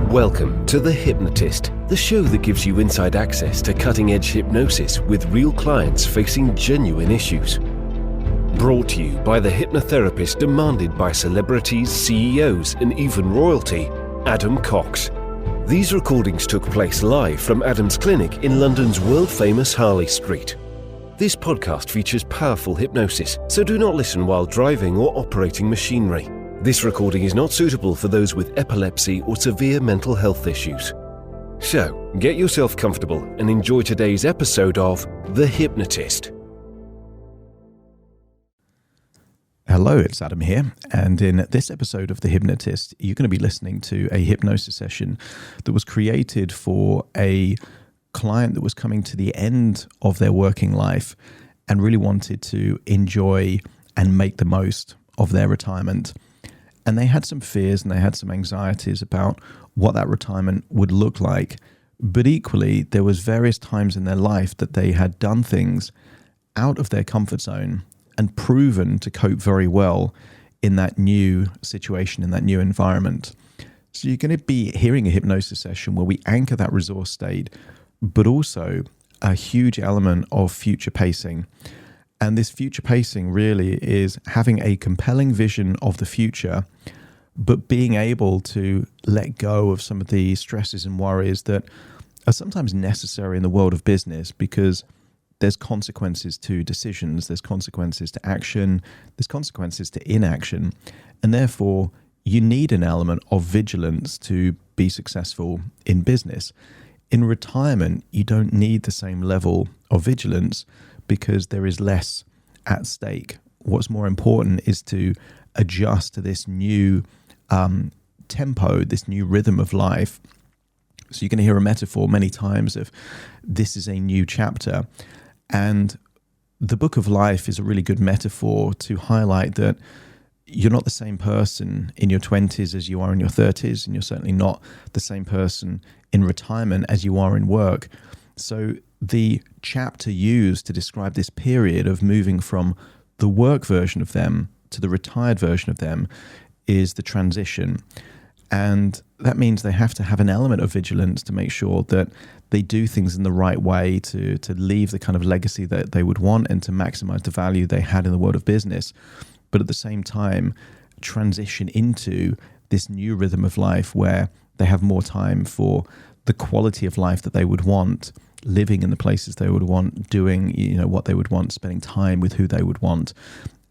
Welcome to The Hypnotist, the show that gives you inside access to cutting-edge hypnosis with real clients facing genuine issues. Brought to you by the hypnotherapist demanded by celebrities, CEOs, and even royalty, Adam Cox. These recordings took place live from Adam's clinic in London's world-famous Harley Street. This podcast features powerful hypnosis, so do not listen while driving or operating machinery. This recording is not suitable for those with epilepsy or severe mental health issues. So, get yourself comfortable and enjoy today's episode of The Hypnotist. Hello, it's Adam here, and in this episode of The Hypnotist, you're going to be listening to a hypnosis session that was created for a client that was coming to the end of their working life and really wanted to enjoy and make the most of their retirement. And they had some fears and they had some anxieties about what that retirement would look like. But equally, there was various times in their life that they had done things out of their comfort zone and proven to cope very well in that new situation, in that new environment. So you're going to be hearing a hypnosis session where we anchor that resource state, but also a huge element of future pacing. And this future pacing really is having a compelling vision of the future, but being able to let go of some of the stresses and worries that are sometimes necessary in the world of business, because there's consequences to decisions, there's consequences to action, there's consequences to inaction. And therefore, you need an element of vigilance to be successful in business. In retirement, you don't need the same level of vigilance because there is less at stake. What's more important is to adjust to this new tempo, this new rhythm of life. So you're going to hear a metaphor many times of this is a new chapter. And the book of life is a really good metaphor to highlight that you're not the same person in your 20s as you are in your 30s, and you're certainly not the same person in retirement as you are in work. So the chapter used to describe this period of moving from the work version of them to the retired version of them is the transition. And that means they have to have an element of vigilance to make sure that they do things in the right way to leave the kind of legacy that they would want and to maximize the value they had in the world of business. But at the same time, transition into this new rhythm of life where they have more time for the quality of life that they would want, living in the places they would want, doing what they would want, spending time with who they would want,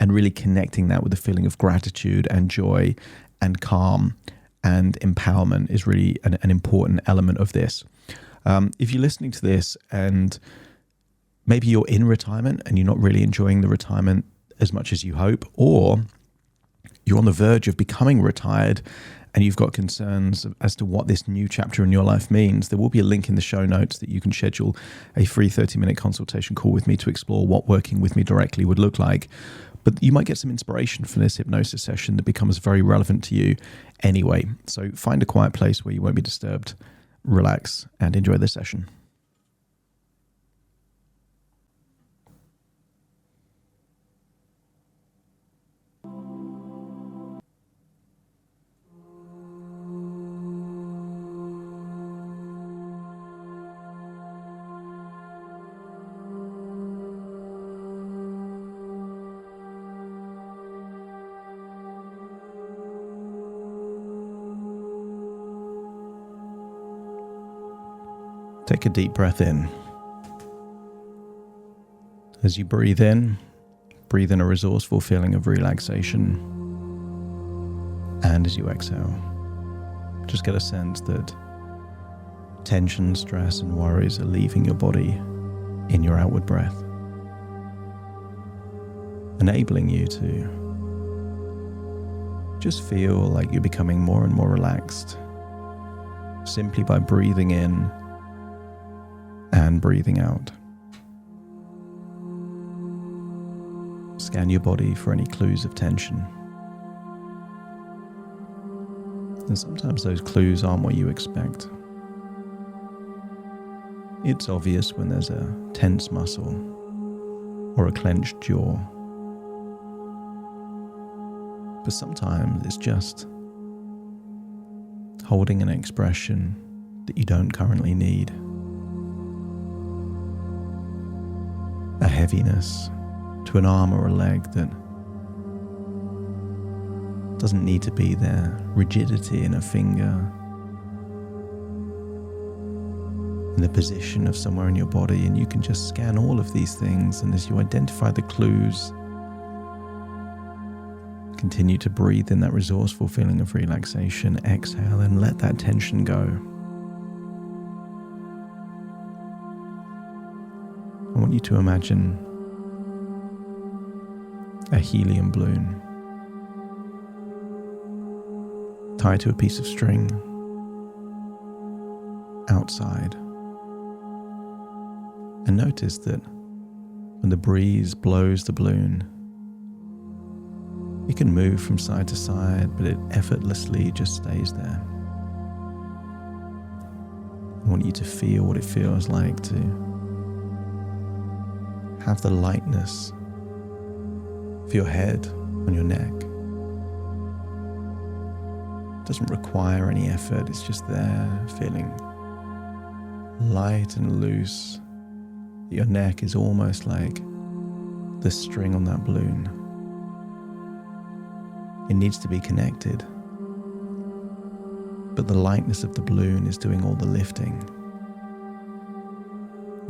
and really connecting that with a feeling of gratitude and joy and calm and empowerment is really an important element of this. If you're listening to this and maybe you're in retirement and you're not really enjoying the retirement as much as you hope, or you're on the verge of becoming retired and you've got concerns as to what this new chapter in your life means, there will be a link in the show notes that you can schedule a free 30-minute consultation call with me to explore what working with me directly would look like. But you might get some inspiration from this hypnosis session that becomes very relevant to you anyway. So find a quiet place where you won't be disturbed, relax, and enjoy this session. Take a deep breath in. As you breathe in a resourceful feeling of relaxation. And as you exhale, just get a sense that tension, stress, and worries are leaving your body in your outward breath, enabling you to just feel like you're becoming more and more relaxed simply by breathing in and breathing out. Scan your body for any clues of tension. And sometimes those clues aren't what you expect. It's obvious when there's a tense muscle or a clenched jaw. But sometimes it's just holding an expression that you don't currently need. A heaviness to an arm or a leg that doesn't need to be there. Rigidity in a finger, in the position of somewhere in your body, and you can just scan all of these things, and as you identify the clues, continue to breathe in that resourceful feeling of relaxation. Exhale and let that tension go. I want you to imagine a helium balloon tied to a piece of string outside. And notice that when the breeze blows the balloon, it can move from side to side, but it effortlessly just stays there. I want you to feel what it feels like to have the lightness of your head on your neck. It doesn't require any effort, it's just there, feeling light and loose. Your neck is almost like the string on that balloon. It needs to be connected, but the lightness of the balloon is doing all the lifting.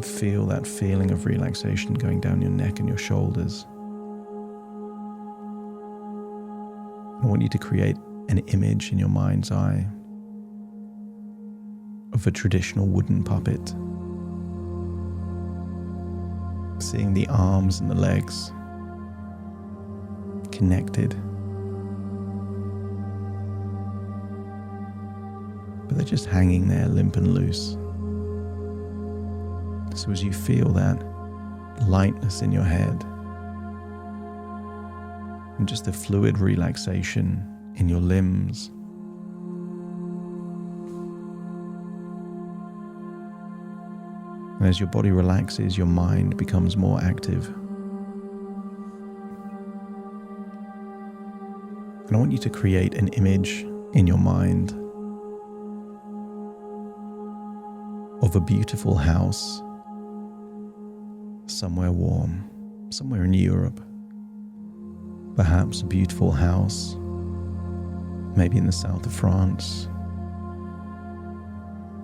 Feel that feeling of relaxation going down your neck and your shoulders. I want you to create an image in your mind's eye of a traditional wooden puppet. Seeing the arms and the legs connected, but they're just hanging there limp and loose. So as you feel that lightness in your head and just the fluid relaxation in your limbs, and as your body relaxes, your mind becomes more active. And I want you to create an image in your mind of a beautiful house somewhere warm, somewhere in Europe. Perhaps a beautiful house, maybe in the south of France,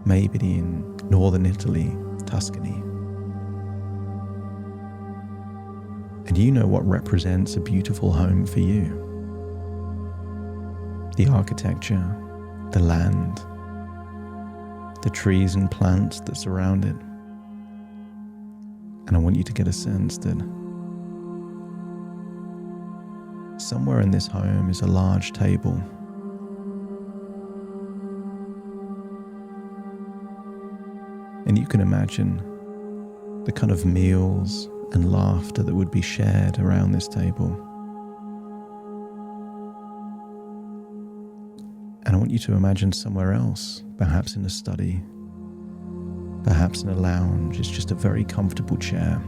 maybe in northern Italy, Tuscany. And you know what represents a beautiful home for you. The architecture, the land, the trees and plants that surround it. And I want you to get a sense that somewhere in this home is a large table. And you can imagine the kind of meals and laughter that would be shared around this table. And I want you to imagine somewhere else, perhaps in a study, perhaps in a lounge, it's just a very comfortable chair.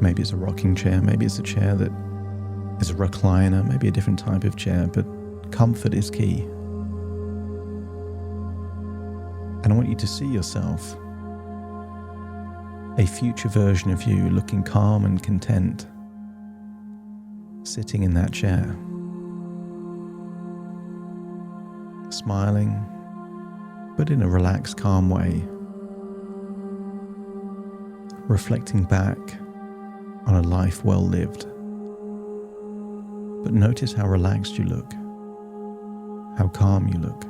Maybe it's a rocking chair, maybe it's a chair that is a recliner, maybe a different type of chair, but comfort is key. And I want you to see yourself, a future version of you looking calm and content, sitting in that chair, smiling, but in a relaxed, calm way, reflecting back on a life well lived. But notice how relaxed you look, how calm you look.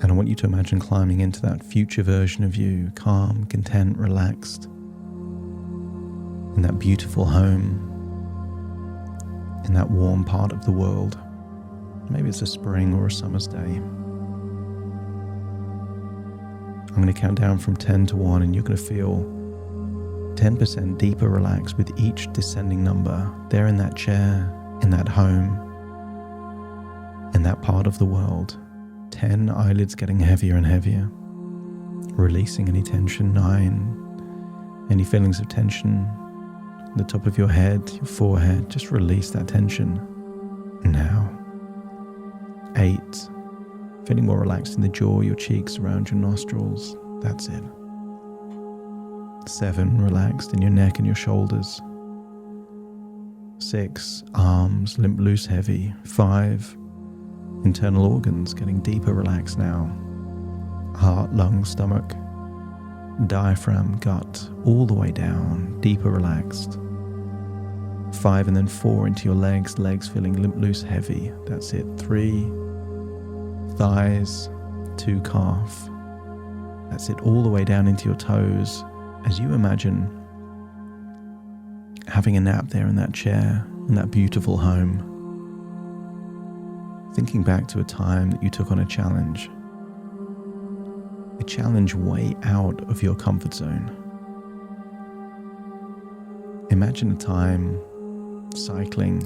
And I want you to imagine climbing into that future version of you, calm, content, relaxed, in that beautiful home, in that warm part of the world. Maybe it's a spring or a summer's day. I'm going to count down from 10 to 1, and you're going to feel 10% deeper relaxed with each descending number. There in that chair, in that home, in that part of the world. 10, eyelids getting heavier and heavier, releasing any tension. 9, any feelings of tension the top of your head, your forehead. Just release that tension. Now. 8. Feeling more relaxed in the jaw, your cheeks, around your nostrils. That's it. 7. Relaxed in your neck and your shoulders. 6. Arms, limp, loose, heavy. 5. Internal organs getting deeper relaxed now. Heart, lungs, stomach, diaphragm, gut, all the way down, deeper relaxed. 5 and then 4 into your legs feeling limp, loose, heavy. That's it. 3. Thighs, 2 calf. That's it, all the way down into your toes as you imagine having a nap there in that chair, in that beautiful home. Thinking back to a time that you took on a challenge way out of your comfort zone. Imagine a time cycling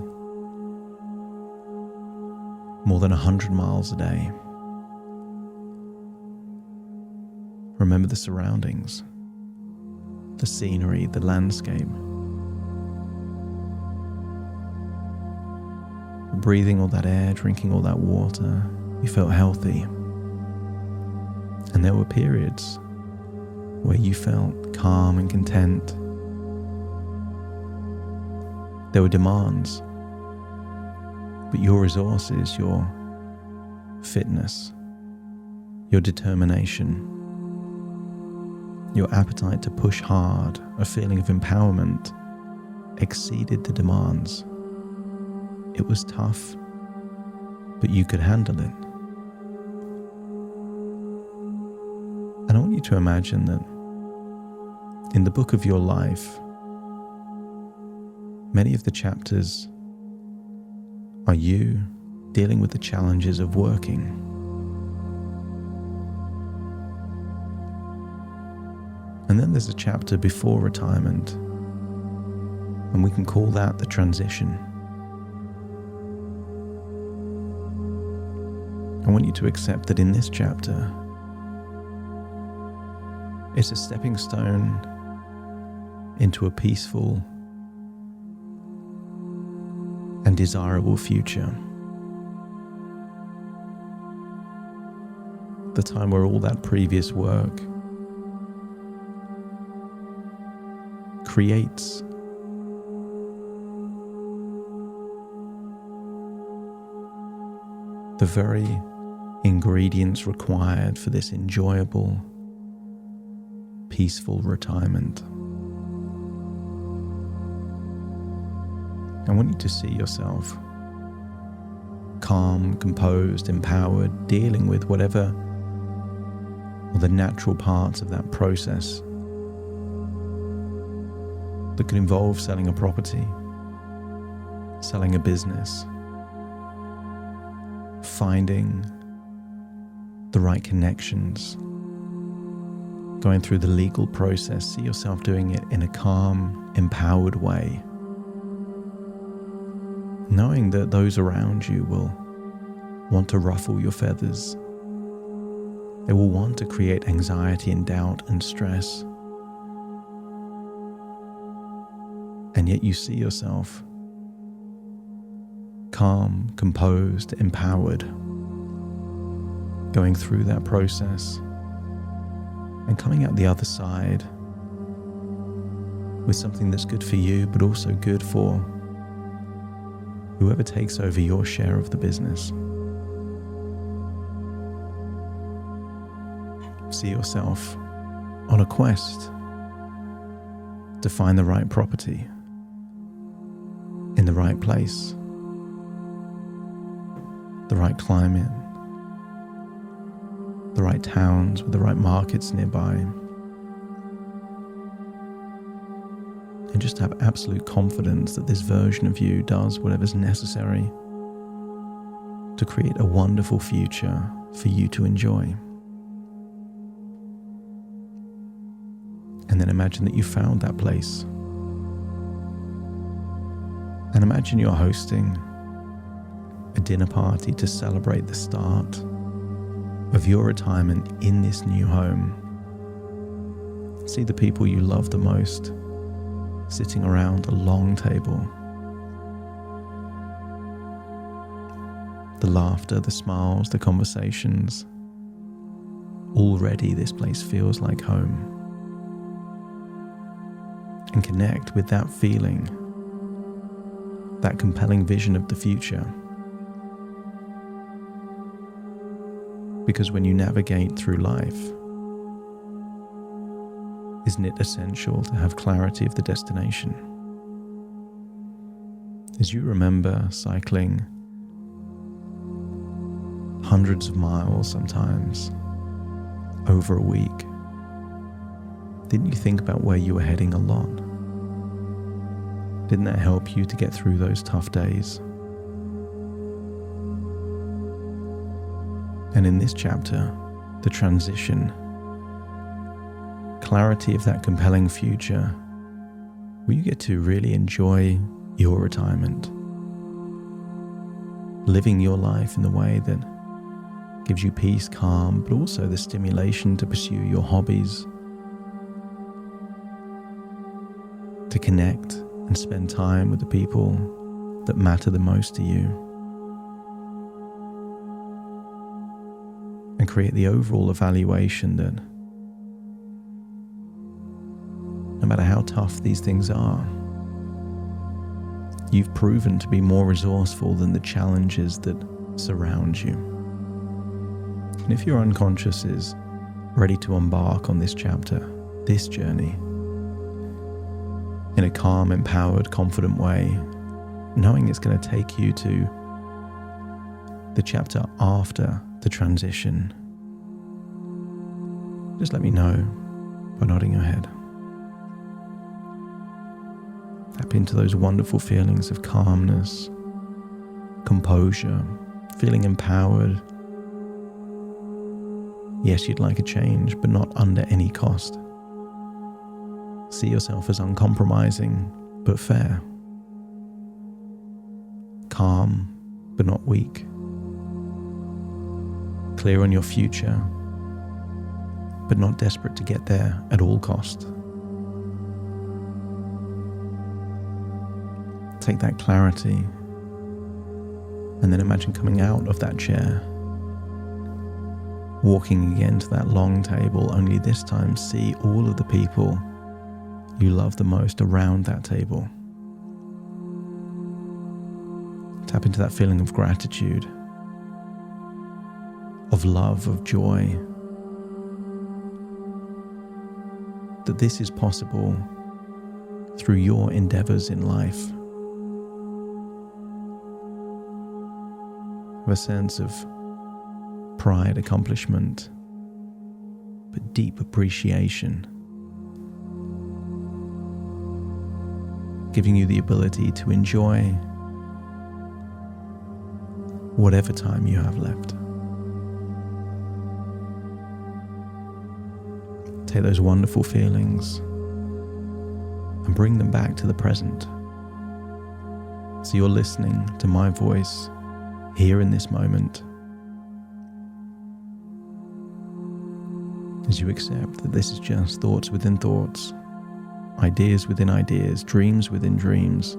more than 100 miles a day. Remember the surroundings, the scenery, the landscape. Breathing all that air, drinking all that water, you felt healthy. And there were periods where you felt calm and content. There were demands, but your resources, your fitness, your determination, your appetite to push hard, a feeling of empowerment, exceeded the demands. It was tough, but you could handle it. And I want you to imagine that in the book of your life, many of the chapters are you dealing with the challenges of working. And then there's a chapter before retirement, and we can call that the transition. I want you to accept that in this chapter, it's a stepping stone into a peaceful and desirable future. The time where all that previous work creates the very ingredients required for this enjoyable, peaceful retirement. I want you to see yourself calm, composed, empowered, dealing with whatever or the natural parts of that process that could involve selling a property, selling a business, finding the right connections, going through the legal process. See yourself doing it in a calm, empowered way, knowing that those around you will want to ruffle your feathers. They will want to create anxiety and doubt and stress. And yet you see yourself calm, composed, empowered, going through that process and coming out the other side with something that's good for you, but also good for whoever takes over your share of the business. See yourself on a quest to find the right property in the right place, the right climate, the right towns with the right markets nearby, and just have absolute confidence that this version of you does whatever's necessary to create a wonderful future for you to enjoy. And then imagine that you found that place. And imagine you're hosting a dinner party to celebrate the start of your retirement in this new home. See the people you love the most sitting around a long table. The laughter, the smiles, the conversations. Already this place feels like home. And connect with that feeling, that compelling vision of the future. Because when you navigate through life, isn't it essential to have clarity of the destination? As you remember cycling hundreds of miles sometimes over a week, didn't you think about where you were heading a lot? Didn't that help you to get through those tough days? And in this chapter, the transition, clarity of that compelling future, where you get to really enjoy your retirement, living your life in the way that gives you peace, calm, but also the stimulation to pursue your hobbies, to connect and spend time with the people that matter the most to you, and create the overall evaluation that no matter how tough these things are, you've proven to be more resourceful than the challenges that surround you. And if your unconscious is ready to embark on this chapter, this journey, in a calm, empowered, confident way, knowing it's going to take you to the chapter after the transition, just let me know by nodding your head. Tap into those wonderful feelings of calmness, composure, feeling empowered. Yes, you'd like a change, but not under any cost. See yourself as uncompromising, but fair. Calm, but not weak. Clear on your future, but not desperate to get there at all cost. Take that clarity, and then imagine coming out of that chair, walking again to that long table, only this time see all of the people you love the most around that table. Tap into that feeling of gratitude, of love, of joy, that this is possible through your endeavors in life. Have a sense of pride, accomplishment, but deep appreciation, giving you the ability to enjoy whatever time you have left. Take those wonderful feelings and bring them back to the present. So you're listening to my voice here in this moment, as you accept that this is just thoughts within thoughts, ideas within ideas, dreams within dreams,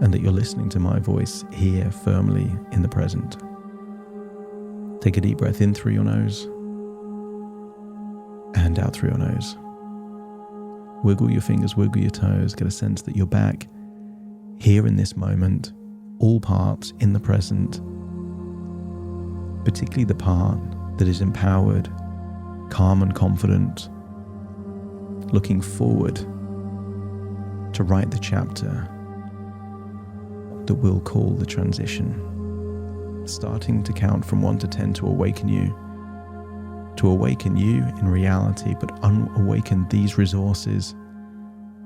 and that you're listening to my voice here firmly in the present. Take a deep breath in through your nose and out through your nose. Wiggle your fingers, wiggle your toes, get a sense that you're back here in this moment, all parts in the present, particularly the part that is empowered, calm and confident, looking forward to write the chapter that we'll call the transition, starting to count from 1 to 10 to awaken you in reality, but awaken these resources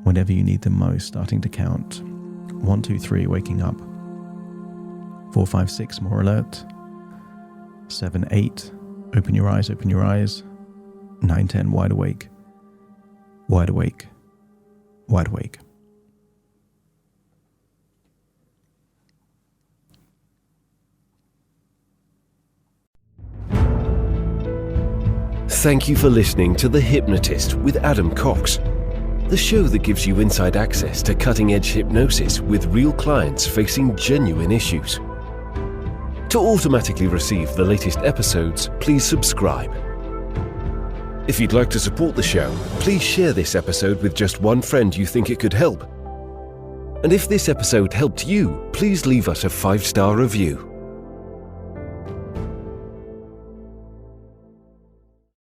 whenever you need them most, starting to count 1, 2, 3, waking up, 4, 5, 6, more alert, 7, 8, open your eyes, 9, 10, wide awake, wide awake, wide awake. Thank you for listening to The Hypnotist with Adam Cox. the show that gives you inside access to cutting-edge hypnosis with real clients facing genuine issues. To automatically receive the latest episodes, please subscribe. If you'd like to support the show, please share this episode with just one friend you think it could help. And if this episode helped you, please leave us a 5-star review.